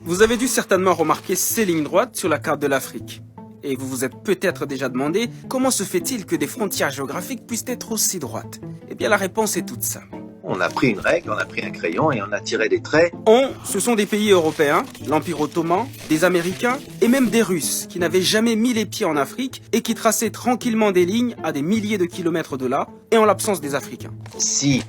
Vous avez dû certainement remarquer ces lignes droites sur la carte de l'Afrique. Et vous vous êtes peut-être déjà demandé comment se fait-il que des frontières géographiques puissent être aussi droites? Eh bien la réponse est toute simple. On a pris une règle, on a pris un crayon et on a tiré des traits. Ce sont des pays européens, l'Empire ottoman, des Américains et même des Russes qui n'avaient jamais mis les pieds en Afrique et qui traçaient tranquillement des lignes à des milliers de kilomètres de là et en l'absence des Africains. Si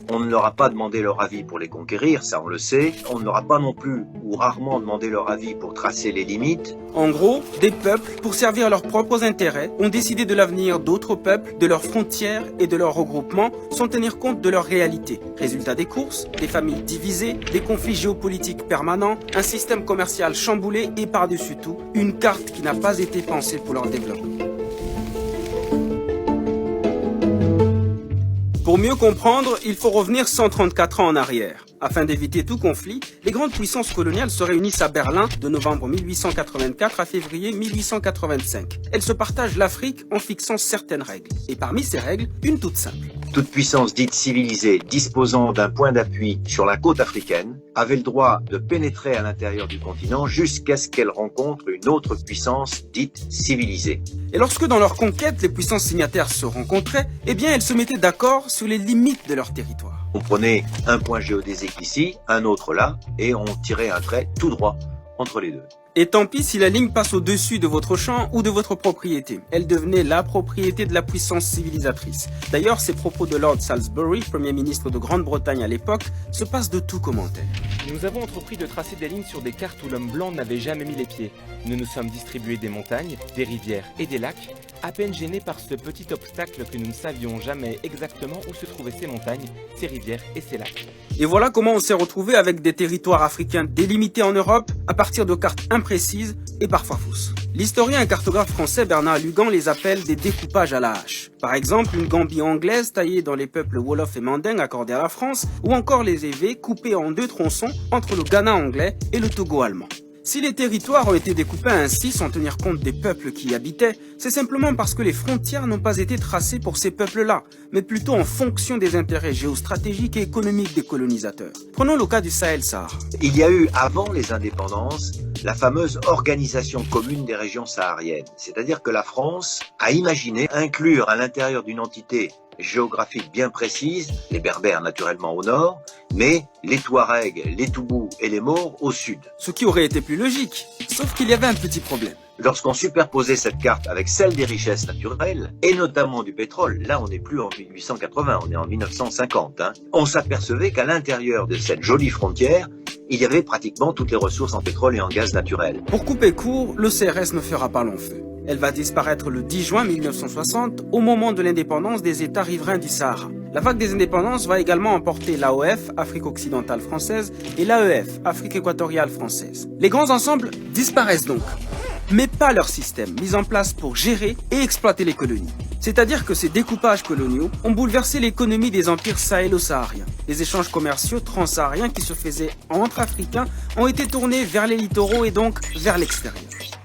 on ne leur a pas demandé leur avis pour les conquérir, ça on le sait, on ne leur a pas non plus ou rarement demandé leur avis pour tracer les limites. En gros, des peuples, pour servir leurs propres intérêts, ont décidé de l'avenir d'autres peuples, de leurs frontières et de leurs regroupements, sans tenir compte de leur réalité. Résultat des courses, des familles divisées, des conflits géopolitiques permanents, un système commercial chamboulé et par-dessus tout, une carte qui n'a pas été pensée pour leur développement. Pour mieux comprendre, il faut revenir 134 ans en arrière. Afin d'éviter tout conflit, les grandes puissances coloniales se réunissent à Berlin de novembre 1884 à février 1885. Elles se partagent l'Afrique en fixant certaines règles. Et parmi ces règles, une toute simple. Toute puissance dite civilisée disposant d'un point d'appui sur la côte africaine avait le droit de pénétrer à l'intérieur du continent jusqu'à ce qu'elle rencontre une autre puissance dite civilisée. Et lorsque dans leur conquête, les puissances signataires se rencontraient, eh bien elles se mettaient d'accord sur les limites de leur territoire. On prenait un point géodésique ici, un autre là, et on tirait un trait tout droit entre les deux. Et tant pis si la ligne passe au-dessus de votre champ ou de votre propriété. Elle devenait la propriété de la puissance civilisatrice. D'ailleurs, ces propos de Lord Salisbury, Premier ministre de Grande-Bretagne à l'époque, se passent de tout commentaire. Nous avons entrepris de tracer des lignes sur des cartes où l'homme blanc n'avait jamais mis les pieds. Nous nous sommes distribués des montagnes, des rivières et des lacs, à peine gênés par ce petit obstacle que nous ne savions jamais exactement où se trouvaient ces montagnes, ces rivières et ces lacs. Et voilà comment on s'est retrouvé avec des territoires africains délimités en Europe à partir de cartes imprécises et parfois fausses. L'historien et cartographe français Bernard Lugan les appelle des découpages à la hache. Par exemple, une Gambie anglaise taillée dans les peuples Wolof et Manding accordés à la France, ou encore les évés coupés en deux tronçons entre le Ghana anglais et le Togo allemand. Si les territoires ont été découpés ainsi sans tenir compte des peuples qui y habitaient, c'est simplement parce que les frontières n'ont pas été tracées pour ces peuples-là, mais plutôt en fonction des intérêts géostratégiques et économiques des colonisateurs. Prenons le cas du Sahel-Sahara. Il y a eu, avant les indépendances, la fameuse organisation commune des régions sahariennes. C'est-à-dire que la France a imaginé inclure à l'intérieur d'une entité géographique bien précise, les Berbères naturellement au nord, mais les Touaregs, les Toubous et les Maures au sud. Ce qui aurait été plus logique, sauf qu'il y avait un petit problème. Lorsqu'on superposait cette carte avec celle des richesses naturelles, et notamment du pétrole, là on n'est plus en 1880, on est en 1950, on s'apercevait qu'à l'intérieur de cette jolie frontière, il y avait pratiquement toutes les ressources en pétrole et en gaz naturel. Pour couper court, le CRS ne fera pas long feu. Elle va disparaître le 10 juin 1960, au moment de l'indépendance des États riverains du Sahara. La vague des indépendances va également emporter l'AOF, Afrique occidentale française, et l'AEF, Afrique équatoriale française. Les grands ensembles disparaissent donc, mais pas leur système, mis en place pour gérer et exploiter les colonies. C'est-à-dire que ces découpages coloniaux ont bouleversé l'économie des empires sahélo-sahariens. Les échanges commerciaux transsahariens qui se faisaient entre Africains ont été tournés vers les littoraux et donc vers l'extérieur.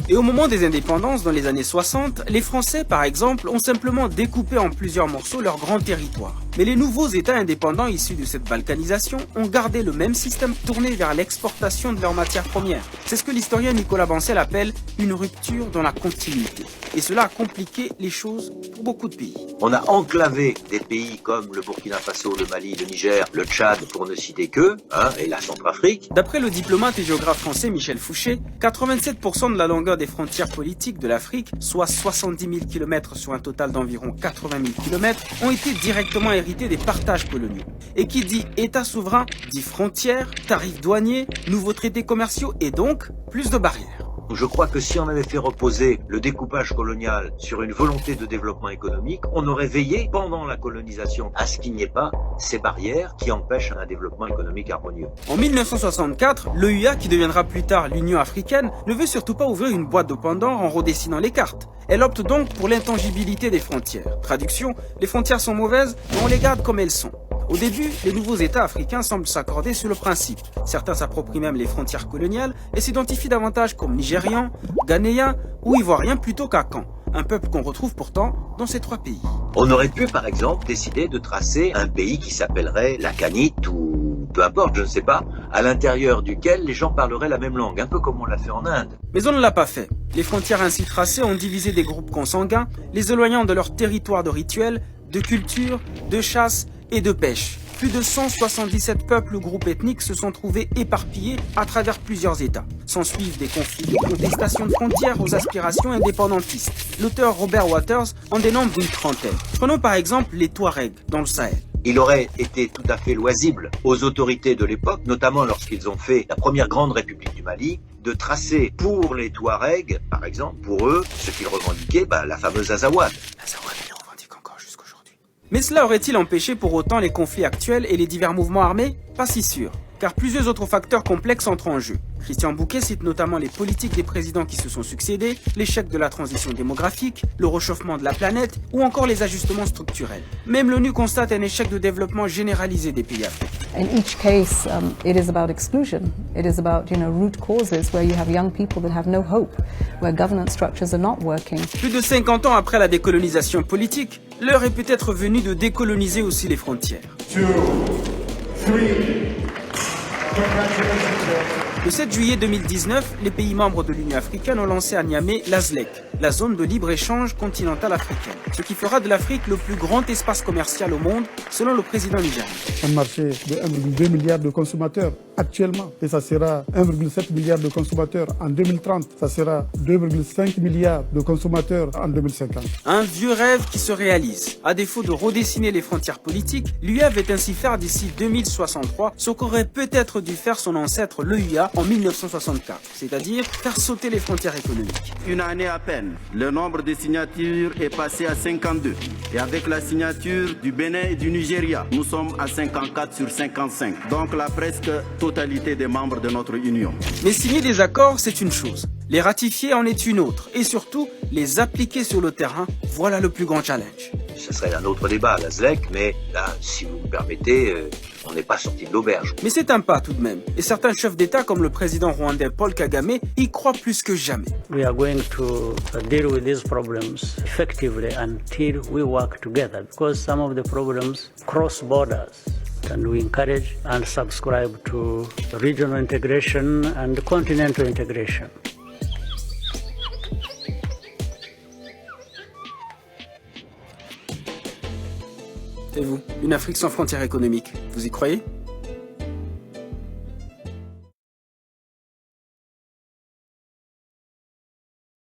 Et au moment des indépendances, dans les années 60, les Français, par exemple, ont simplement découpé en plusieurs morceaux leur grand territoire. Mais les nouveaux États indépendants issus de cette balkanisation ont gardé le même système tourné vers l'exportation de leurs matières premières. C'est ce que l'historien Nicolas Bancel appelle une rupture dans la continuité. Et cela a compliqué les choses pour beaucoup de pays. On a enclavé des pays comme le Burkina Faso, le Mali, le Niger, le Tchad, pour ne citer que, et la Centrafrique. D'après le diplomate et géographe français Michel Fouché, 87% de la longueur des frontières politiques de l'Afrique, soit 70 000 km sur un total d'environ 80 000 km, ont été directement hérités des partages coloniaux. Et qui dit État souverain, dit frontières, tarifs douaniers, nouveaux traités commerciaux et donc plus de barrières. Je crois que si on avait fait reposer le découpage colonial sur une volonté de développement économique, on aurait veillé pendant la colonisation à ce qu'il n'y ait pas ces barrières qui empêchent un développement économique harmonieux. En 1964, l'EUA, qui deviendra plus tard l'Union africaine, ne veut surtout pas ouvrir une boîte de Pandore en redessinant les cartes. Elle opte donc pour l'intangibilité des frontières. Traduction, les frontières sont mauvaises, mais on les garde comme elles sont. Au début, les nouveaux États africains semblent s'accorder sur le principe. Certains s'approprient même les frontières coloniales et s'identifient davantage comme Nigérians, Ghanéens ou Ivoiriens plutôt qu'à Caen, un peuple qu'on retrouve pourtant dans ces trois pays. On aurait pu par exemple décider de tracer un pays qui s'appellerait la Canite ou peu importe, je ne sais pas, à l'intérieur duquel les gens parleraient la même langue, un peu comme on l'a fait en Inde. Mais on ne l'a pas fait. Les frontières ainsi tracées ont divisé des groupes consanguins, les éloignant de leur territoire de rituels, de culture, de chasse et de pêche. Plus de 177 peuples ou groupes ethniques se sont trouvés éparpillés à travers plusieurs États. S'ensuivent des conflits de contestation de frontières aux aspirations indépendantistes. L'auteur Robert Waters en dénombre une trentaine. Prenons par exemple les Touaregs dans le Sahel. Il aurait été tout à fait loisible aux autorités de l'époque, notamment lorsqu'ils ont fait la première grande république du Mali, de tracer pour les Touaregs, par exemple, pour eux, ce qu'ils revendiquaient, la fameuse Azawad. Mais cela aurait-il empêché pour autant les conflits actuels et les divers mouvements armés? Pas si sûr, car plusieurs autres facteurs complexes entrent en jeu. Christian Bouquet cite notamment les politiques des présidents qui se sont succédés, l'échec de la transition démographique, le réchauffement de la planète ou encore les ajustements structurels. Même l'ONU constate un échec de développement généralisé des pays africains. In each case, it is about exclusion. It is about, root causes where you have young people that have no hope, where governance structures are not working. Plus de 50 ans après la décolonisation politique, l'heure est peut-être venue de décoloniser aussi les frontières. 2, 3. Le 7 juillet 2019, les pays membres de l'Union africaine ont lancé à Niamey la ZLEC, la zone de libre-échange continentale africaine, ce qui fera de l'Afrique le plus grand espace commercial au monde, selon le président nigérien. Un marché de 1,2 milliard de consommateurs actuellement, et ça sera 1,7 milliard de consommateurs en 2030, ça sera 2,5 milliards de consommateurs en 2050. Un vieux rêve qui se réalise. À défaut de redessiner les frontières politiques, l'UE veut ainsi faire d'ici 2063 ce qu'aurait peut-être dû faire son ancêtre l'EUA en 1964, c'est-à-dire faire sauter les frontières économiques. Une année à peine, le nombre de signatures est passé à 52. Et avec la signature du Bénin et du Nigeria, nous sommes à 54 sur 55. Donc la presque totalité des membres de notre union. Mais signer des accords, c'est une chose. Les ratifier en est une autre. Et surtout, les appliquer sur le terrain, voilà le plus grand challenge. Ce serait un autre débat, la ZLEC, mais là, si vous me permettez, on n'est pas sorti de l'auberge. Mais c'est un pas tout de même. Et certains chefs d'État, comme le président rwandais Paul Kagame, y croient plus que jamais. We are going to deal with these problems effectively until we work together, because some of the problems cross borders. And we encourage and subscribe to regional integration and continental integration. Et vous, une Afrique sans frontières économiques, vous y croyez ?